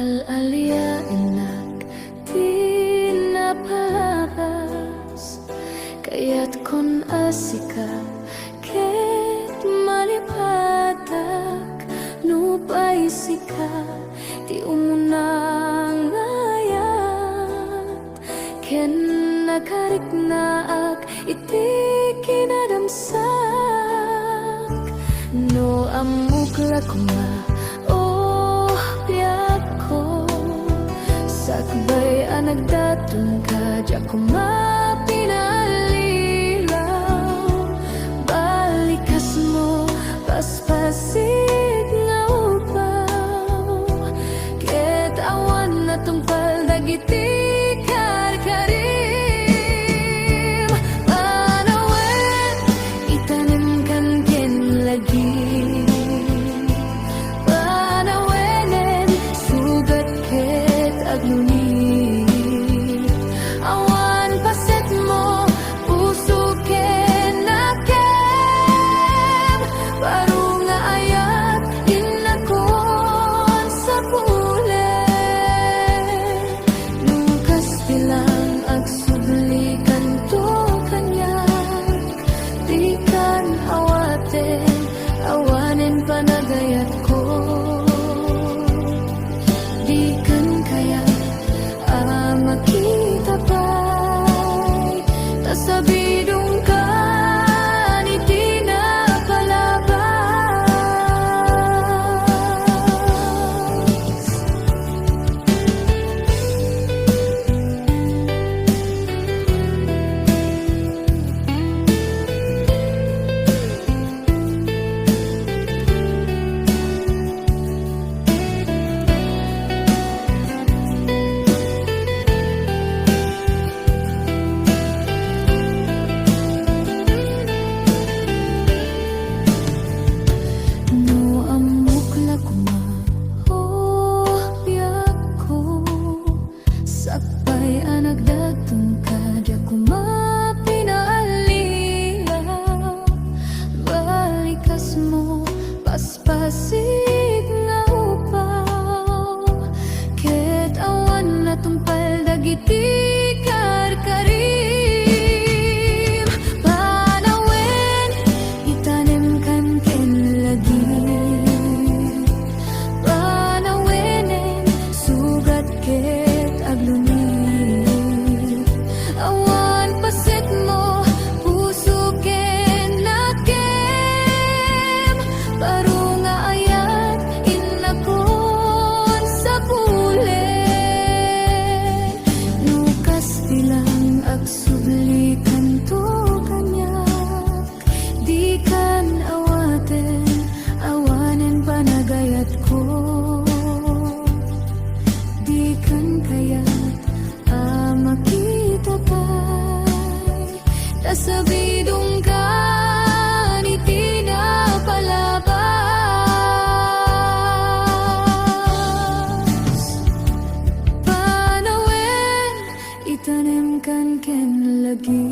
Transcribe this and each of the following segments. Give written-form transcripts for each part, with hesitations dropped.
Al-alia inak di napalabas, kaya't kon asika ket malipatak nupay sika di umunang ayat ken nakarik naak iti kinadamsak no amukla kuma sakbay anagdatong ka di ako mapinalilaw balikas mo paspasig nga upaw ket awan na tungpal dagiti karkarim panawen itanim kan ken lagi panawenen sugat ket agluni awan paset mo puso ken nakem baru nga ayat inakon sa pule nukas bilang agsublikan to kanyak di kan awaten awanen panagayat ko di kan kaya makita pa'y tasabidong ka ni di na palabas. Sakbay anagdatong ka di ako mapinalilaw balikas mo paspasig nga upaw ket awan na tungpal dagiti karkarim panawen itanim kan ken lagi panawenen sugat ket agluni awan paset mo puso ken nakem baru nga ayat inakon sa pule nukas bilang agsublikan to kanyak di kan awaten awanen panagayat ko di kan kayat makita pa'y tasabidong ka ni di na palabas. Panawen itanim kan ken lagi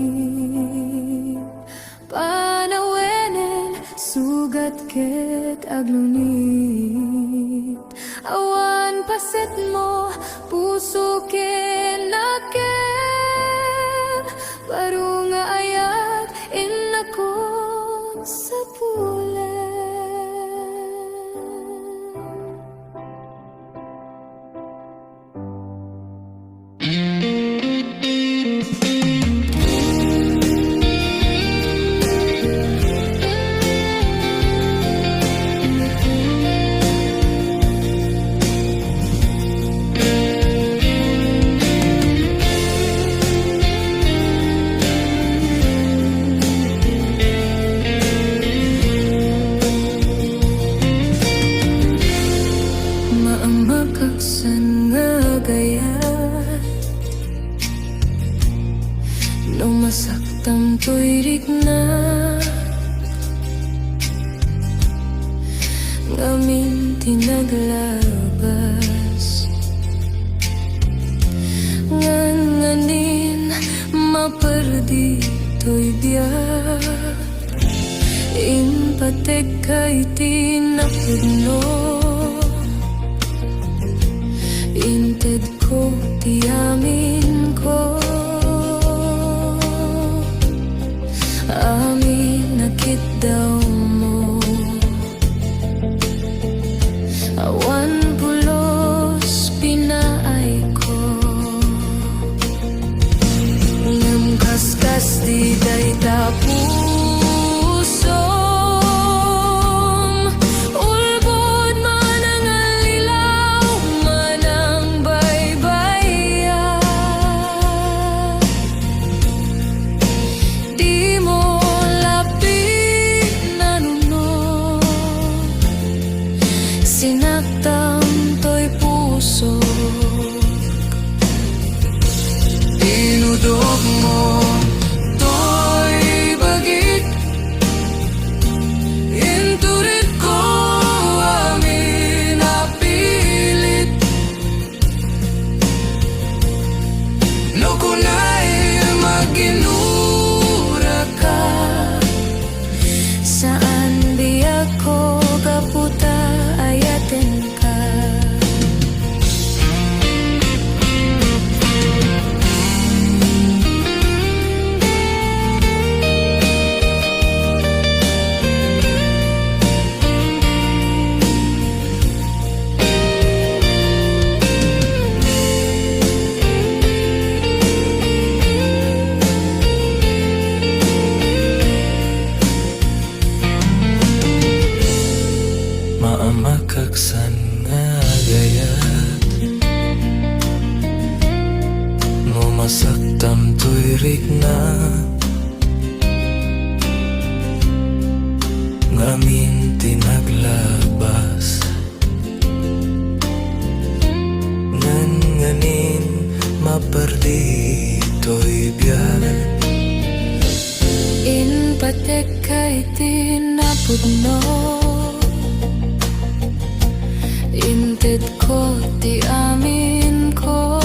panawenen sugat ket aglunit awan paset mo puso ken nakem baru nga ayat inakon sa pule. Maamakaksan nga gayat no masaktam to'y rikna ngamin tinaglabas nganganin maperdi to'y biyak impatek kay tinapudno Inted ko, tiyamin ko. Amin nakit daw mo. Awan pulos pinaay ko. Ngam kaskas di day tapusom. Ulbod man ang alilaw, man ang baybaya. Di mo lapit na nuno, sinaktan to'y puso. Dinudog mo to'y bagit. Inturit ko amin napilit. No kunay maginura ka. Saan di ako kaputa ayatin ka. Maamakaksan nga gayat mo masaktam to'y rikna. Ngamin tinaglabas nganin maperdi to'y biyal. In patek kay tinapudno. Inted ko, ti amin ko.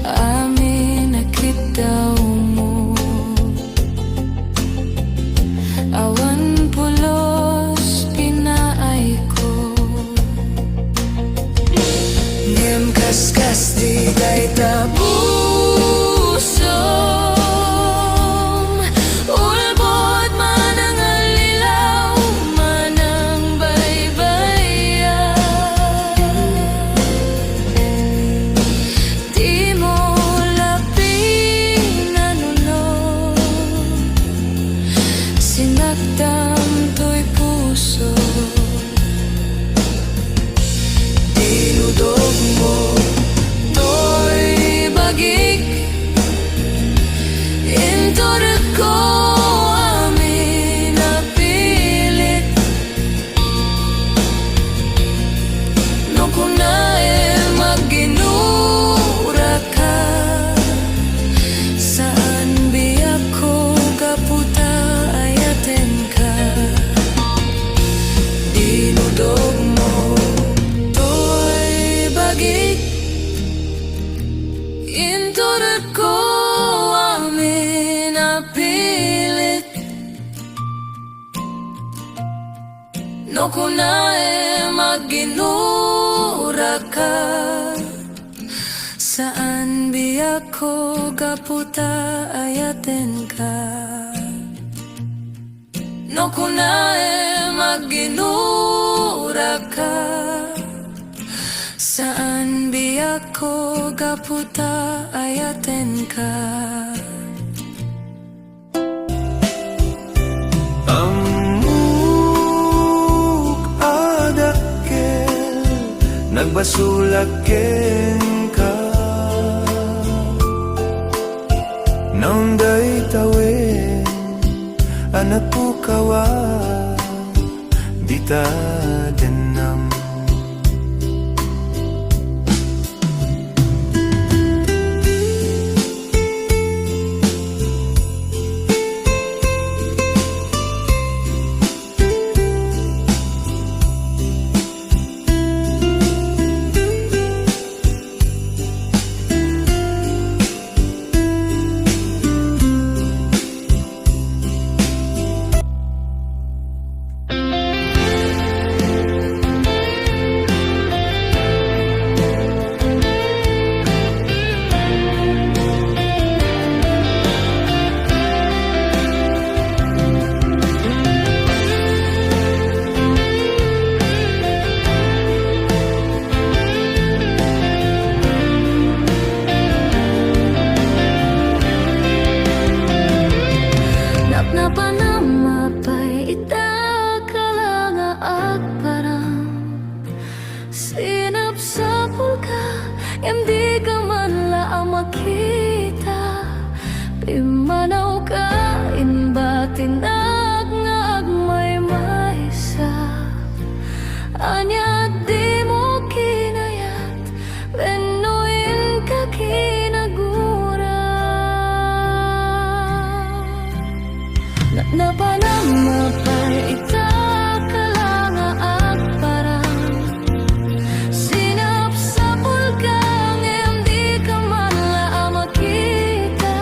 Amin nakit daw mo. Awan pulos pinaay ko. Ngem kaskas di day tapusom. Ulbod man ang alilaw, man ang baybaya. Di mo lapin na nuno, sinaktan to'y puso. Dinudog mo to'y bagik. Inturit ko amin napilit. No kunay maginura ka. Saan biyak ko kaputa ayaten ka. Dinudog mo to'y bagik. Inturit ko amin napilit. No kunay maginura ka. Saan biyak ko kaputa ayaten ka. No kunay maginura ka. Saan biyak ko kaputa ayaten ka. Amuk adakkel nagbasulaken ka. Naunday tawin anak po kawa dita denam. Sinap sa pulka, hindi ka man laang makita. Pimanaw ka, inbatinag nga agmay maysa. Anya di mo kinayat, benuin ka kinagura. Napanama par ita kalanga agparang. Sinap sa pulkang hindi ka man laang makita.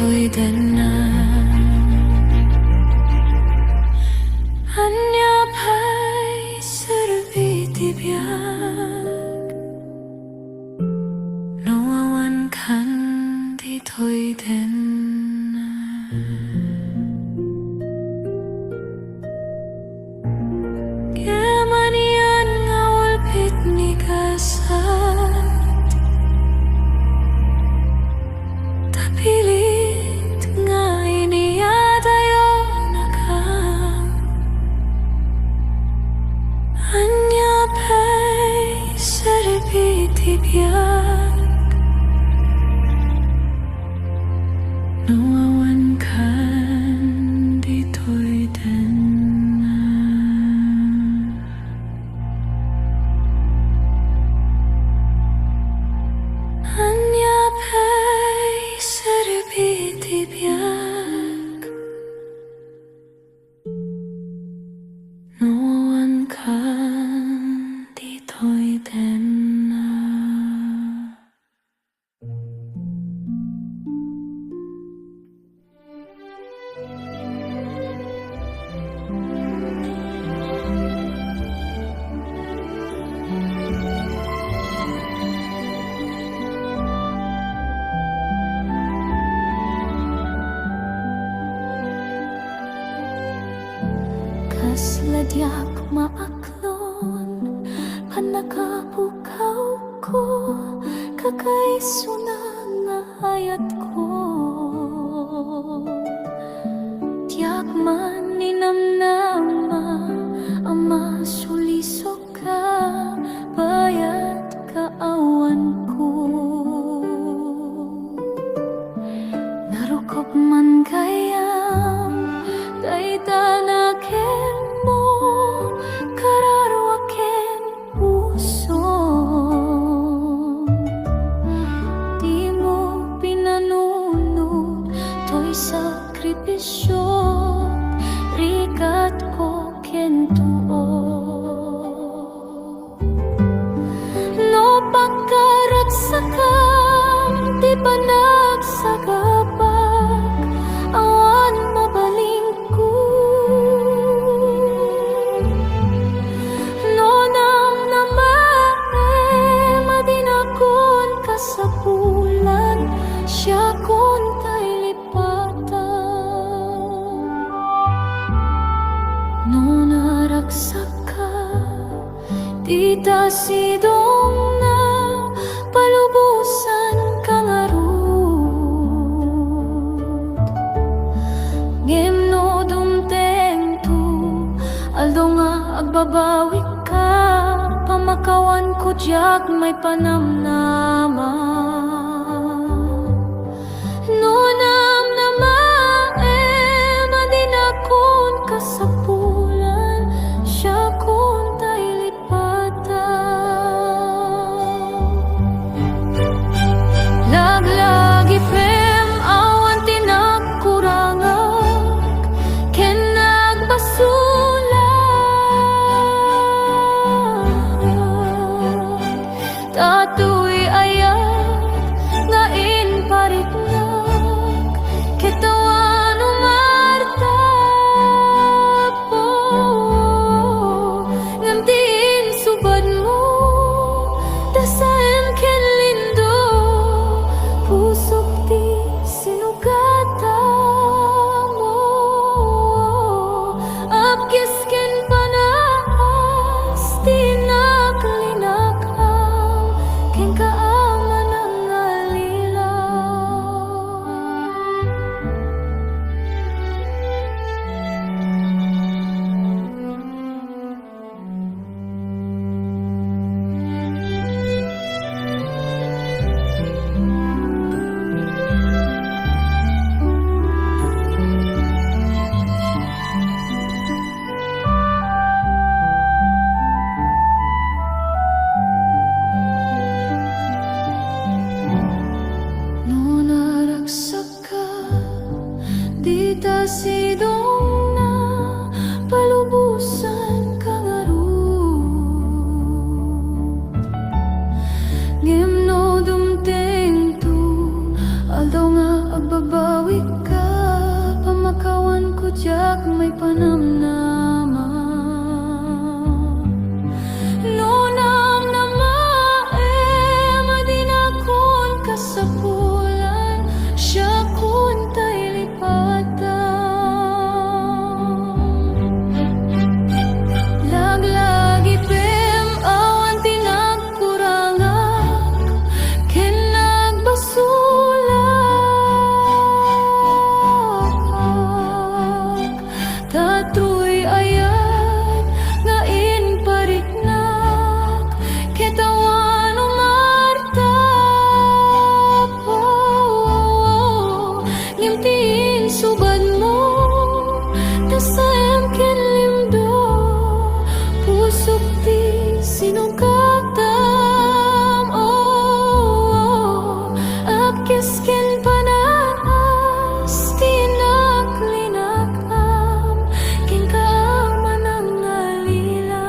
dito'y danan. Anyapay serbi biyak, nawawan kan dito'y danan. Kemanian ngawal pit ni kasat, tapilit nga iniyadayo na ka. Anyapay serbi biyak, nawawan kan dito'y danan. Anyapay serbi biyak, nawawan kan dito'y danan. Kasladyak maaklon, panakapukaw ko, kakaisuna nga hayat ko. Tiyak man ninamnama, ama sulisok ka, bayat kaawan ko. Narukop man kayam, daitanakin mo, kararwakin puso. Di mo pinanunod, to'y sakripisyo, rikat ko kentuo. No pagkaragsakam, di pa nagsagabag, awan mabaling ko. No nang namare, madinakon ka sa bulan, siya kon tay lipatan. No naragsak ka, di ta sidong na palubusan ka nga rod. Ngem no dumteng tu, aldo nga agbabawi ka, pamakawan ko diyak may panamnaman. No namnama madinakon ka sa bulan, siya kon tay lipatan. Laglagi pem awan tinakurangag, ken nagbasulan. Tato'y ayan panamnama. Nunang namae madinakon kasapulan, siya kun tay lipatan. Laglagi pem awan tinagkurangak, ken nagbasulak. Tatuy ayat nga inpariknak, ketawan umartap. Ngimtiin subad mo, tasayam ken limdo, pusok ti sinungkatam. Apkes ken panas, tinaklinakam, ken kaaman ang alilaw.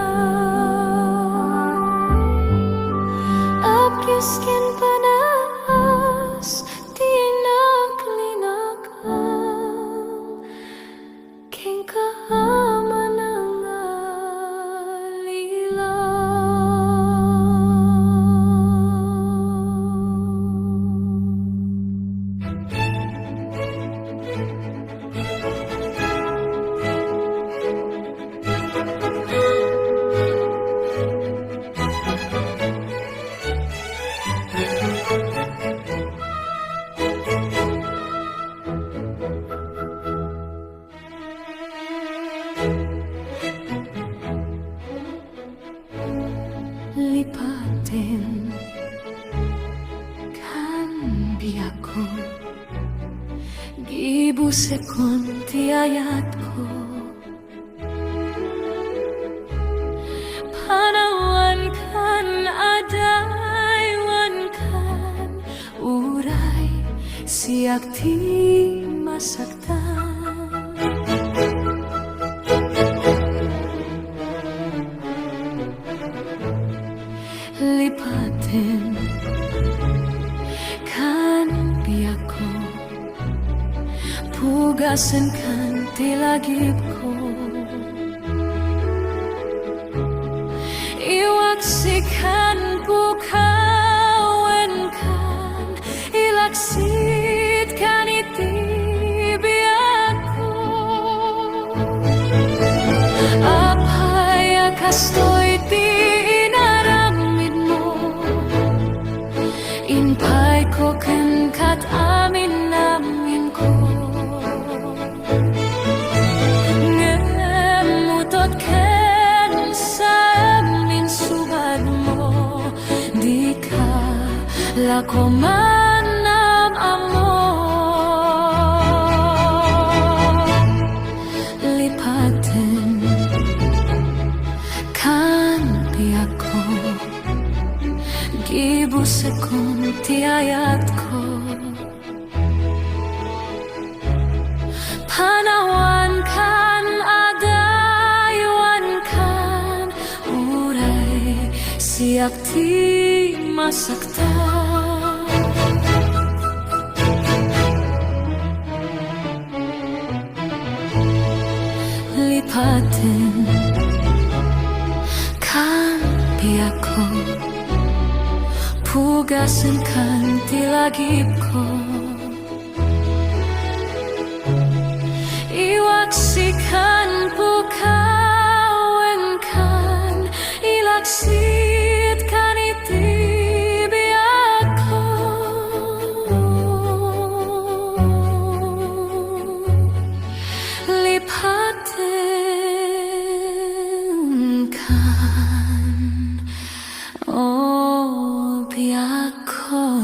Apkes ken panas, tinaklinakam, ken kaaman ang lipatin kan biyakon, gibusekon ti ayat ko. Panawan kan adaywan kan uray, siyak ti masaktan. Lipatin kan biyako, pugasan kan tilagip ko. Iwaksikan pukawen kan, ilaksit kan itibiyak ko. Apay akastoy ti inaramid mo, inpay ko ken kat amin namin ko. Ngemutot ken sa amin subad mo, di ka lako man ng amor. Lipatin kan biyako, gibusekon ti ayat ko. Panawan kan adaywan kan uray, siyak ti masaktan. Lipatin kan biyako, pugasan kan tilagip ko. Iwaksikan pukawen kan, ilaksit kan itibiyak ko. Lipatin kan, oh biyako.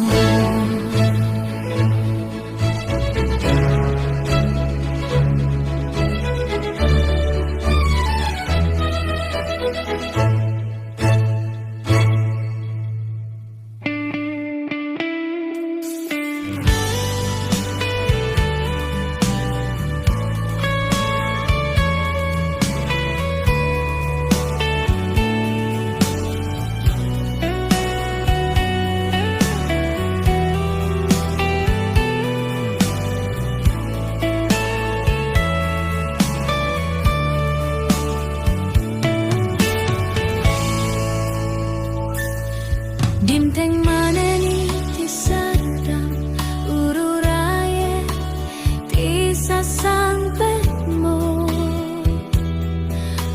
Dimteng maneni ti sadang ururaye ti sasampetmo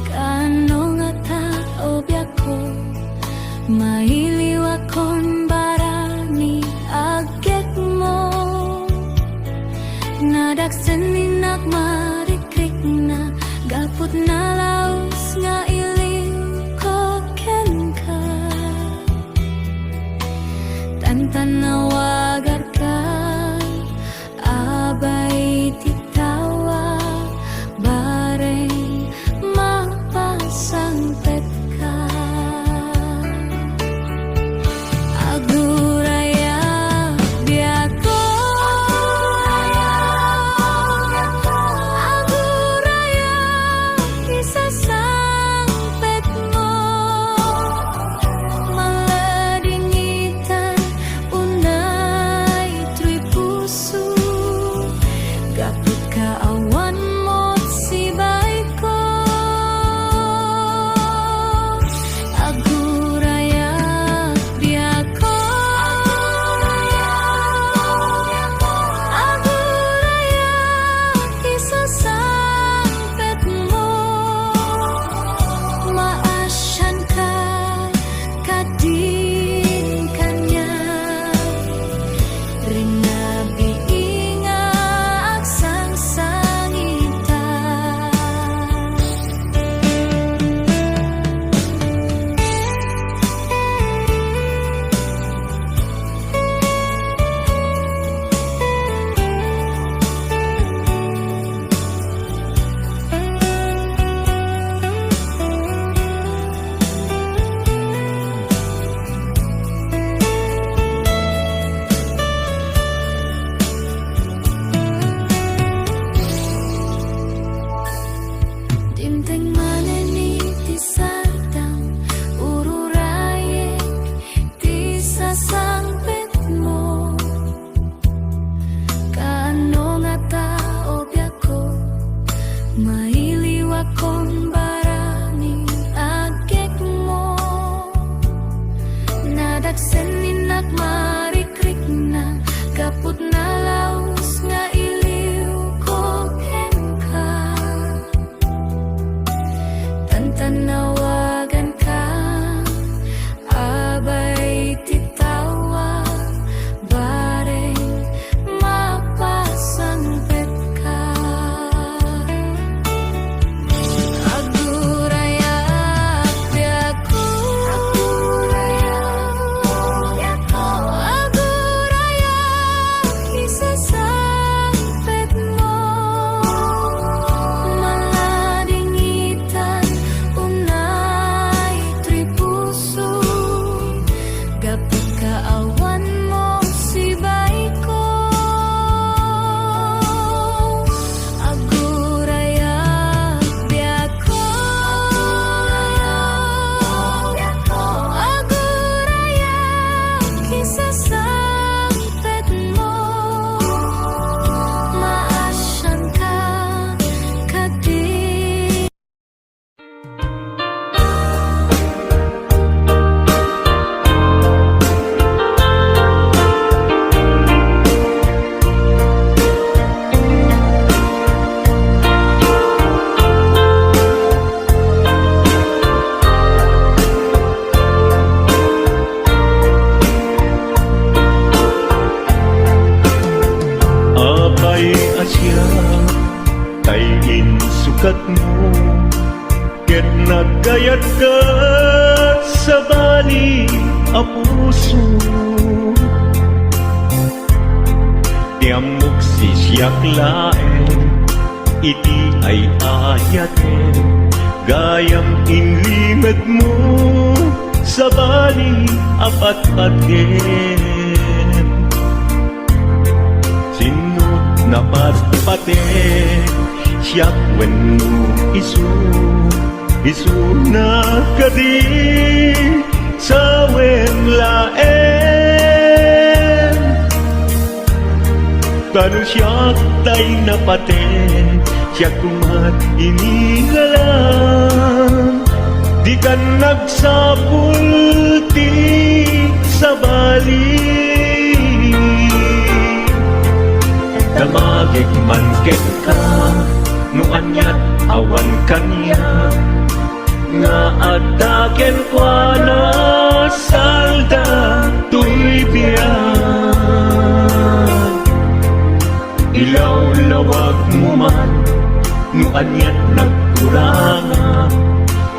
kano nga tao biyako mailiwakon barani agek mo nadaksenin marikrik na gaput na laos nga iliw ko kenka tantanawagar ka abay titawa bareng mapasangpet ka aguraya biyako aguraya isasangpet mo maladingitan unay tuy puso gapit ka awan mo't sibay ko aguraya biyako aguraya isasangpet mo maasyan ka kadin kanya rinabiing aksang sangita Dimteng maneni ti sadang ururaye ti sasangpet mo kano nga tao biyako mailiwakon barani agek mo nadaksenin marikrik na kaput na laos nga iliw ko kenka tantanawagan ka abay titawa bareng mapasangpet ka aguraya biyako aguraya isasangpet mo maladingitan unay tuy puso gapit ka awan mo sibay ko aguraya biyako aguraya isasangpet mo maasyan ka kadin Abay asya tayin sukat mo ket nagayat ka sa bali a puso tiamok sisyak laen iti ay ayaten gayam inlimet mo sa bali apat-paten sinut na patpaten siyak wenno isu na kadi sa laen tanu siyak tay napaten siyak kumat inigalan di kan nagsapul ti sa balik. Damagig man ket ka, no anyat awan kanya, nga ataken kwa na salda tuy biyan. Ilaw-lawag mo man, no anyat nagkuranga,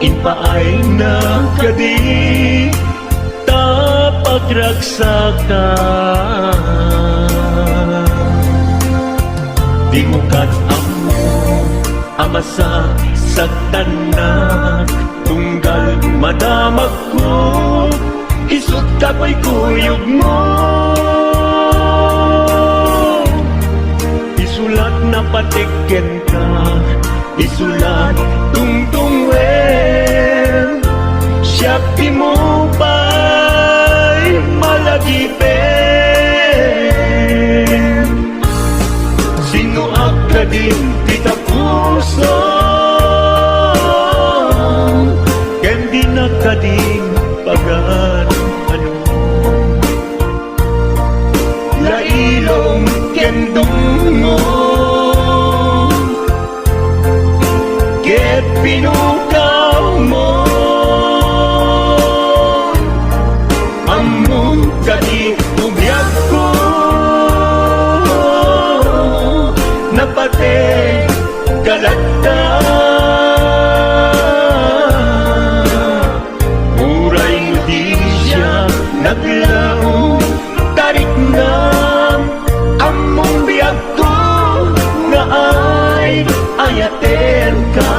inpaay na kadi tapagragsakan. Di mo kat-amo amasa sagdanak, tunggal madamag ko isut kapoy kuyog mo. Isulat na patiken ka, isulat tungtungwen, siyak di mo pa'y malagipin. Sino akadin kita puso, ken di nakading pagan ano. Lailong ken dungo, ket pinukaw mo, among kadi umyak ko, napate galata. Muray mo di siya naglaong tarik na, among biyag ko nga ay ayaten ka.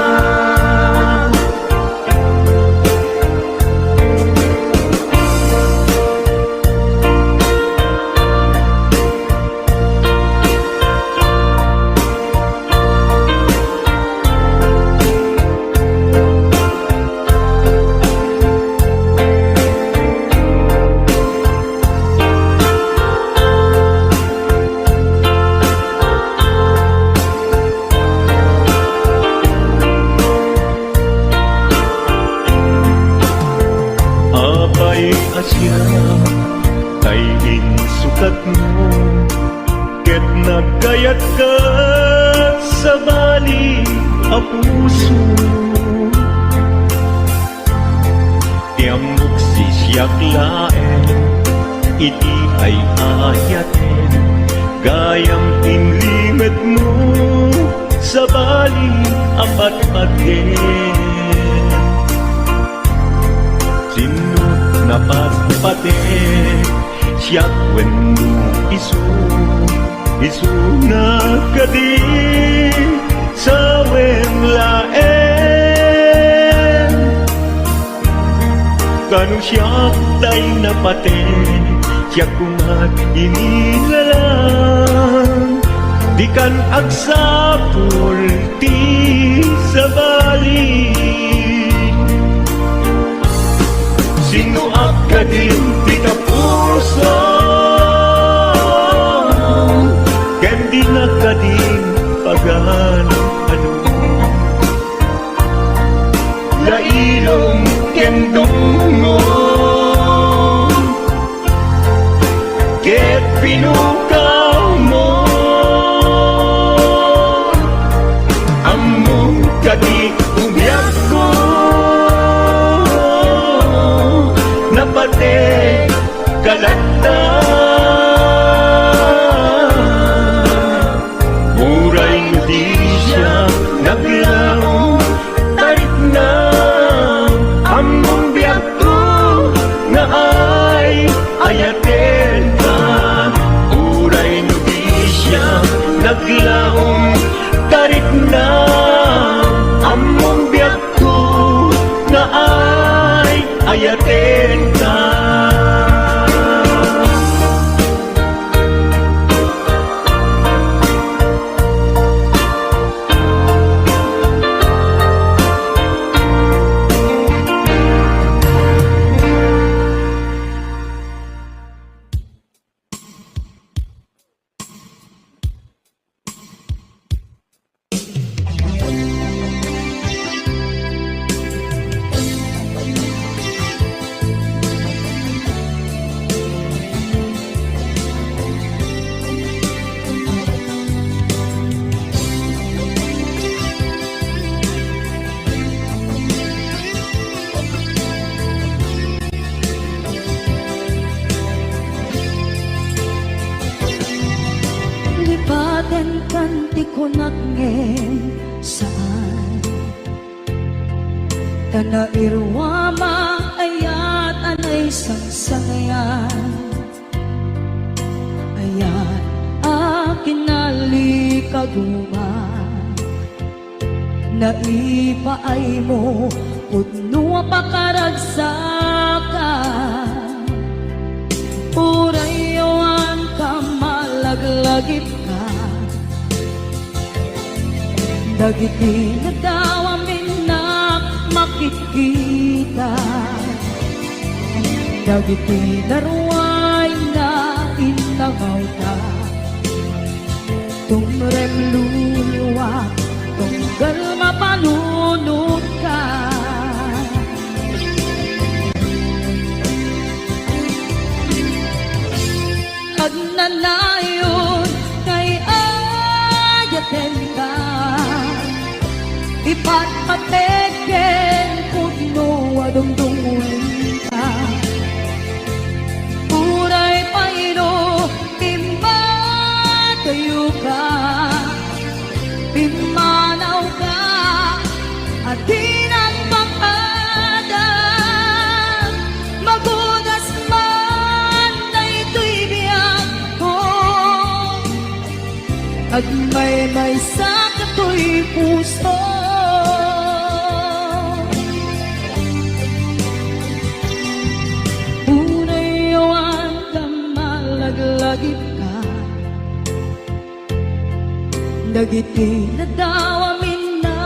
Apay asya kay insukat mo, ket nagkayat ka sa bali a puso. Tiamok si siyak laen, iti ay ayaten, gayang inlimet mo sa bali apat-aten. Sino napagpate siya kwento isu na kadi sa wenlaen. Kanu siya tay napate siya kumat inilalang, di kan agsapul ti sa balik. Sino akadin di ka puso, ken di nakading pagan ano. Lailong ken dungo, ket pinukaw mo, among kadi umyak ko, napate Aten kanti ko nagngem saan Tana irwama ayat anay sangsangayan Ayat akin nalikaguma Naipaay mo pudno pakaragsakan Urayawan ka malaglagip ka Dagiti na daw amin na makikita Dagiti na ruway na inangaw ta Tumrem luluwa tunggal mapanunod ka Agnanayon kay ayaten ka Ipatpateken pudno adungdungun ka Uray paino timatayo ka Pimanaw ka at dinang pang-adam Magudas man na ito'y biyak ko At may sakato'y puso Unayawan ka malaglagip ka Dagiti na daw amin na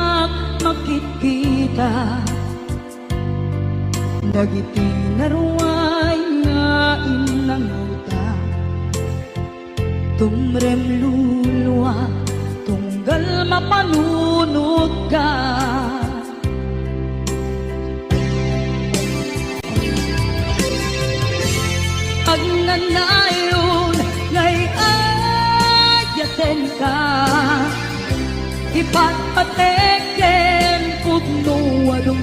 makikita Dagiti na ruway nga inanguta Tumrem luluwa tunggal mapanunod ka Agnanayon ngay ayaten ka Ipatpateken pudno adong